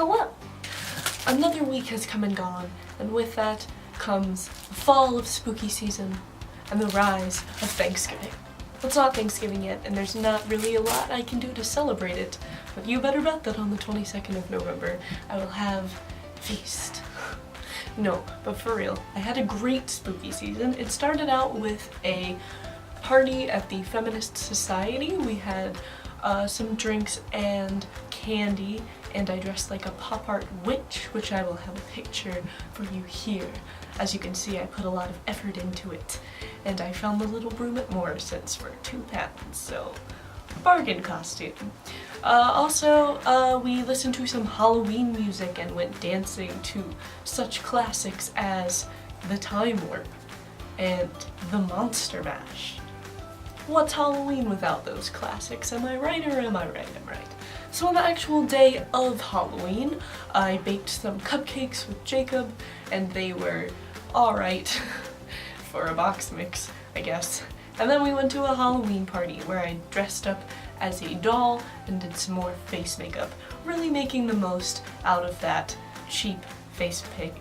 Hello! Another week has come and gone, and with that comes the fall of spooky season and the rise of Thanksgiving. It's not Thanksgiving yet, and there's not really a lot I can do to celebrate it, but you better bet that on the 22nd of November I will have feast. No, but for real, I had a great spooky season. It started out with a party at the Feminist Society. We had some drinks and candy, and I dressed like a pop art witch, which I will have a picture for you here. As you can see, I put a lot of effort into it, and I found the little broom at Morrison's for £2, so bargain costume. Also, we listened to some Halloween music and went dancing to such classics as The Time Warp and The Monster Mash. What's Halloween without those classics? Am I right or am I right? I'm right. So on the actual day of Halloween, I baked some cupcakes with Jacob, and they were alright for a box mix, I guess. And then we went to a Halloween party where I dressed up as a doll and did some more face makeup, really making the most out of that cheap face paint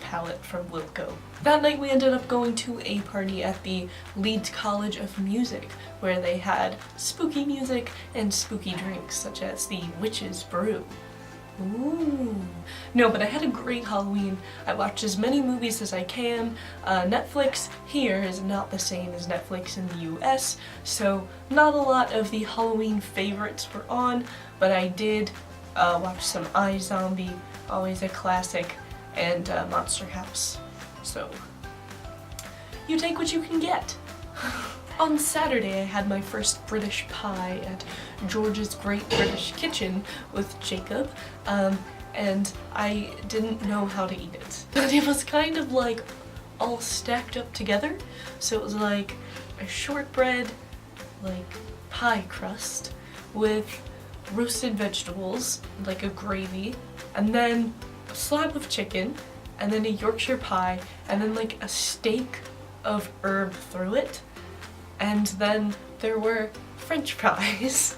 palette from Wilco. That night we ended up going to a party at the Leeds College of Music, where they had spooky music and spooky drinks, such as the Witch's Brew. Ooh. No, but I had a great Halloween. I watched as many movies as I can. Netflix here is not the same as Netflix in the US, so not a lot of the Halloween favorites were on, but I did watch some iZombie, always a classic, and Monster House. So, you take what you can get. On Saturday I had my first British pie at George's Great British Kitchen with Jacob, and I didn't know how to eat it. But it was kind of like all stacked up together, so it was like a shortbread, like pie crust with roasted vegetables, like a gravy, and then a slab of chicken, and then a Yorkshire pie, and then like a steak of herb through it, and then there were French fries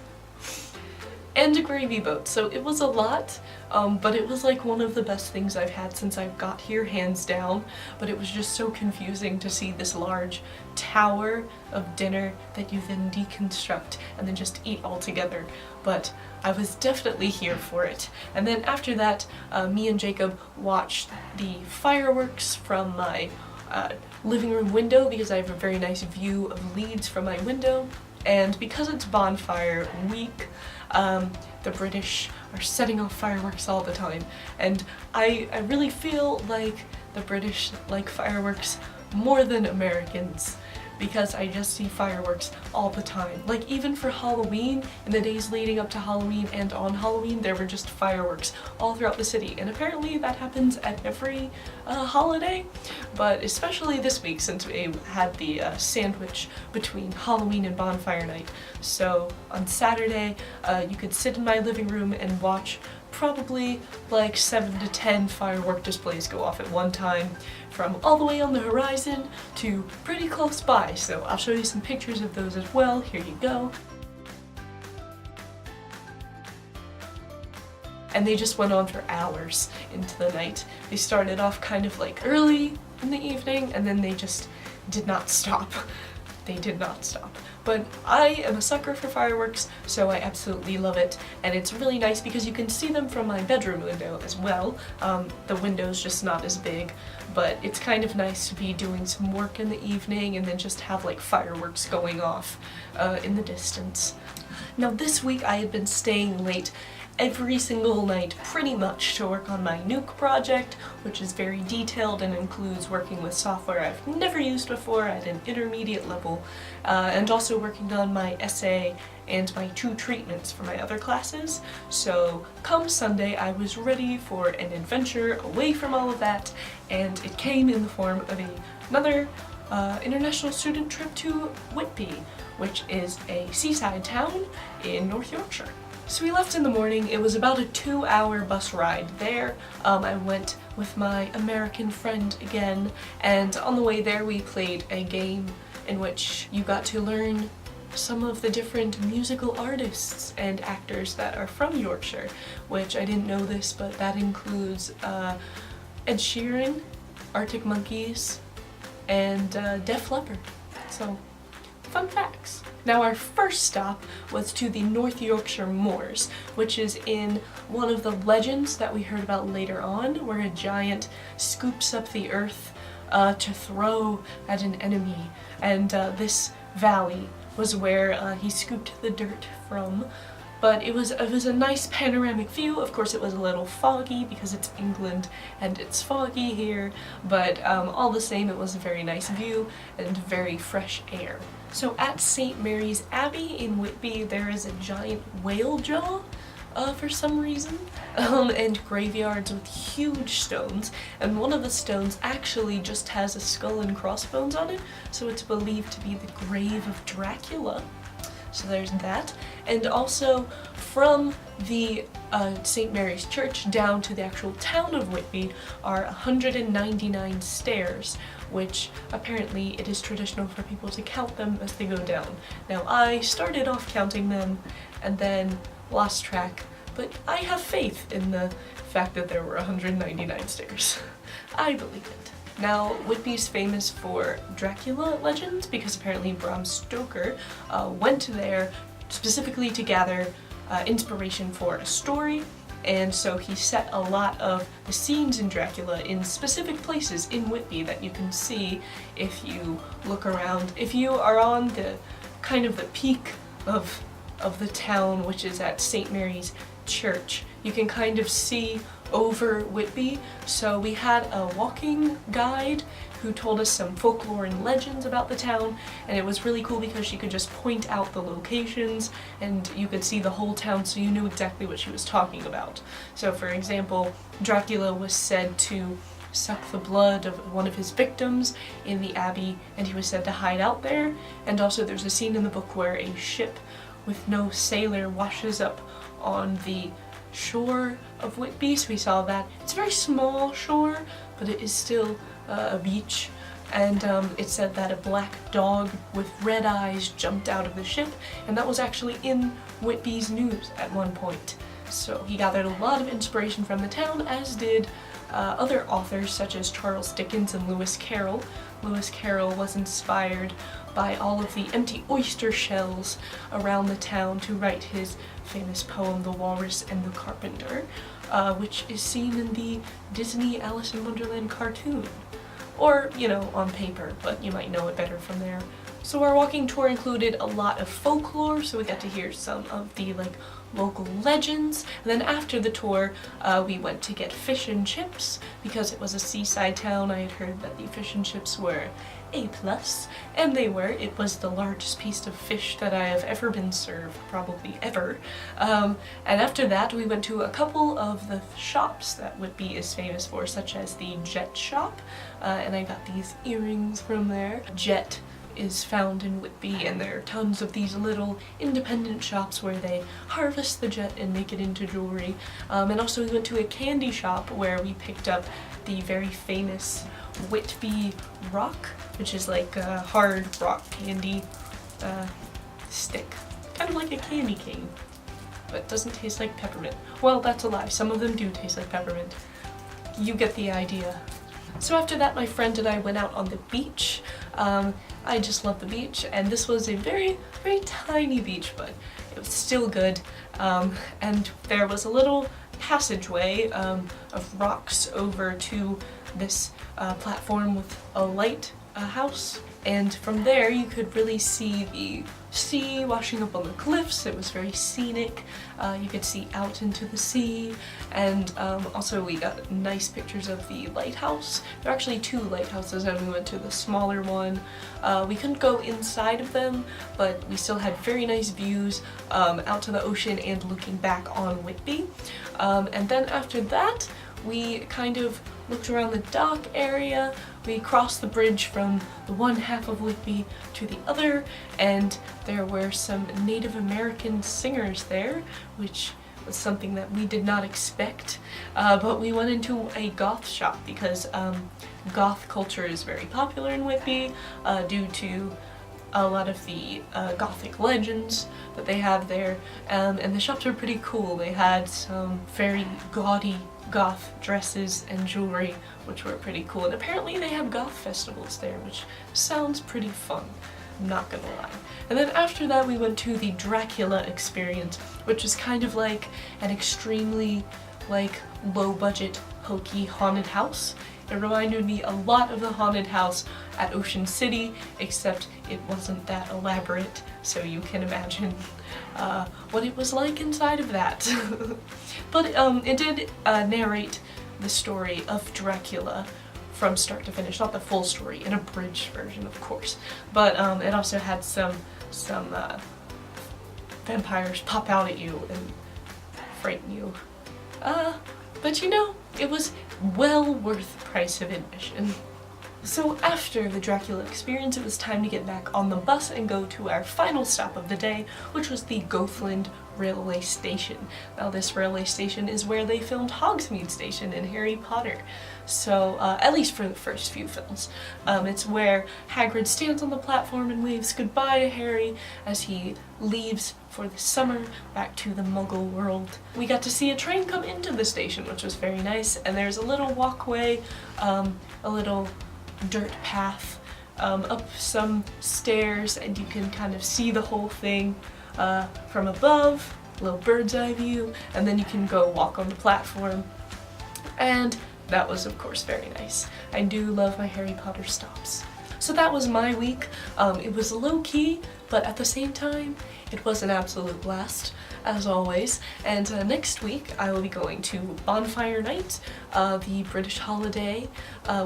and a gravy boat. So it was a lot, but it was like one of the best things I've had since I've got here, hands down. But it was just so confusing to see this large tower of dinner that you then deconstruct and then just eat all together. But I was definitely here for it. And then after that, me and Jacob watched the fireworks from my living room window, because I have a very nice view of Leeds from my window. And because it's bonfire week, the British are setting off fireworks all the time. And I really feel like the British like fireworks more than Americans, because I just see fireworks all the time. Like even for Halloween, in the days leading up to Halloween and on Halloween, there were just fireworks all throughout the city. And apparently that happens at every holiday, but especially this week since we had the sandwich between Halloween and bonfire night. So on Saturday, you could sit in my living room and watch probably like 7 to 10 firework displays go off at one time, from all the way on the horizon to pretty close by. So I'll show you some pictures of those as well. Here you go. And they just went on for hours into the night. They started off kind of like early in the evening, and then they just did not stop. They did not stop. But I am a sucker for fireworks, so I absolutely love it. And it's really nice because you can see them from my bedroom window as well. The window's just not as big, but it's kind of nice to be doing some work in the evening and then just have like fireworks going off in the distance. Now this week I had been staying late every single night pretty much to work on my nuke project, which is very detailed and includes working with software I've never used before at an intermediate level, and also working on my essay and my 2 treatments for my other classes. So come Sunday I was ready for an adventure away from all of that, and it came in the form of another international student trip to Whitby, which is a seaside town in North Yorkshire. So we left in the morning. It was about a 2-hour bus ride there. I went with my American friend again, and on the way there we played a game in which you got to learn some of the different musical artists and actors that are from Yorkshire, which I didn't know this, but that includes Ed Sheeran, Arctic Monkeys, and Def Leppard. So, fun facts. Now our first stop was to the North Yorkshire Moors, which is in one of the legends that we heard about later on, where a giant scoops up the earth to throw at an enemy, and this valley was where he scooped the dirt from. But it was a nice panoramic view. Of course it was a little foggy because it's England and it's foggy here, but all the same it was a very nice view and very fresh air. So at St. Mary's Abbey in Whitby there is a giant whale jaw for some reason, and graveyards with huge stones, and one of the stones actually just has a skull and crossbones on it, so it's believed to be the grave of Dracula. So there's that. And also from the St. Mary's Church down to the actual town of Whitby are 199 stairs, which apparently it is traditional for people to count them as they go down. Now I started off counting them and then lost track, but I have faith in the fact that there were 199 stairs. I believe it. Now, Whitby's famous for Dracula legends because apparently Bram Stoker went there specifically to gather inspiration for a story, and so he set a lot of the scenes in Dracula in specific places in Whitby that you can see if you look around. If you are on the kind of the peak of the town, which is at St. Mary's Church, you can kind of see over Whitby. So we had a walking guide who told us some folklore and legends about the town, and it was really cool because she could just point out the locations and you could see the whole town, so you knew exactly what she was talking about. So for example, Dracula was said to suck the blood of one of his victims in the abbey, and he was said to hide out there. And also there's a scene in the book where a ship with no sailor washes up on the shore of Whitby, so we saw that. It's a very small shore, but it is still a beach, and it said that a black dog with red eyes jumped out of the ship, and that was actually in Whitby's news at one point. So he gathered a lot of inspiration from the town, as did other authors such as Charles Dickens and Lewis Carroll. Lewis Carroll was inspired by all of the empty oyster shells around the town to write his famous poem The Walrus and the Carpenter, which is seen in the Disney Alice in Wonderland cartoon. Or, you know, on paper, but you might know it better from there. So our walking tour included a lot of folklore, so we got to hear some of the local legends, and then after the tour we went to get fish and chips because it was a seaside town. I had heard that the fish and chips were A+, and they were. It was the largest piece of fish that I have ever been served, probably ever. And after that we went to a couple of the shops that Whitby is famous for, such as the Jet shop, and I got these earrings from there. Jet is found in Whitby, and there are tons of these little independent shops where they harvest the jet and make it into jewelry. And also we went to a candy shop where we picked up the very famous Whitby rock, which is like a hard rock candy stick, kind of like a candy cane, but doesn't taste like peppermint. Well, that's a lie, some of them do taste like peppermint. You get the idea. So after that, my friend and I went out on the beach. I just love the beach, and this was a very, very tiny beach, but it was still good. And there was a little passageway of rocks over to this platform with a lighthouse, and from there you could really see the sea washing up on the cliffs. It was very scenic. You could see out into the sea, and also we got nice pictures of the lighthouse. There are actually two lighthouses, and we went to the smaller one. We couldn't go inside of them, but we still had very nice views out to the ocean and looking back on Whitby. And then after that, we kind of looked around the dock area. We crossed the bridge from the one half of Whitby to the other, and there were some Native American singers there, which was something that we did not expect. But we went into a goth shop because goth culture is very popular in Whitby due to a lot of the Gothic legends that they have there, and the shops were pretty cool. They had some very gaudy goth dresses and jewelry, which were pretty cool, and apparently they have goth festivals there, which sounds pretty fun, I'm not gonna lie. And then after that we went to the Dracula experience, which is kind of like an extremely like low-budget, hokey haunted house. It reminded me a lot of the haunted house at Ocean City, except it wasn't that elaborate, so you can imagine what it was like inside of that. But it did narrate the story of Dracula from start to finish, not the full story, an abridged version of course, but it also had some vampires pop out at you and frighten you. But you know, it was well worth the price of admission. So after the Dracula experience, it was time to get back on the bus and go to our final stop of the day, which was the Gothland railway station. Now this railway station is where they filmed Hogsmeade Station in Harry Potter. So, at least for the first few films. It's where Hagrid stands on the platform and waves goodbye to Harry as he leaves for the summer back to the Muggle world. We got to see a train come into the station, which was very nice, and there's a little walkway, a little dirt path, up some stairs, and you can kind of see the whole thing from above, a little bird's eye view, and then you can go walk on the platform. And that was of course very nice. I do love my Harry Potter stops. So that was my week. It was low-key, but at the same time, it was an absolute blast, as always. And next week, I will be going to Bonfire Night, the British holiday,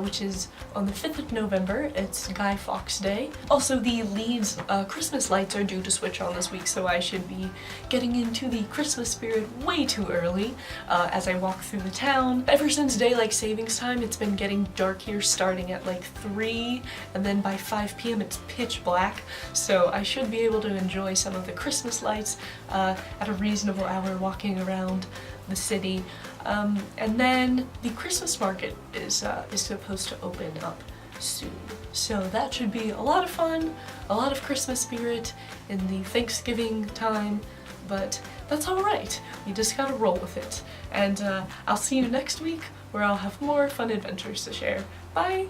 which is on the 5th of November. It's Guy Fawkes Day. Also, the Leeds Christmas lights are due to switch on this week, so I should be getting into the Christmas spirit way too early as I walk through the town. Ever since daylight savings time, it's been getting dark here, starting at like 3, and then by 5 p.m. it's pitch black, so I should be able to enjoy some of the Christmas lights at a reasonable hour walking around the city. And then the Christmas market is supposed to open up soon. So that should be a lot of fun, a lot of Christmas spirit in the Thanksgiving time, but that's alright. We just gotta roll with it. And I'll see you next week where I'll have more fun adventures to share. Bye!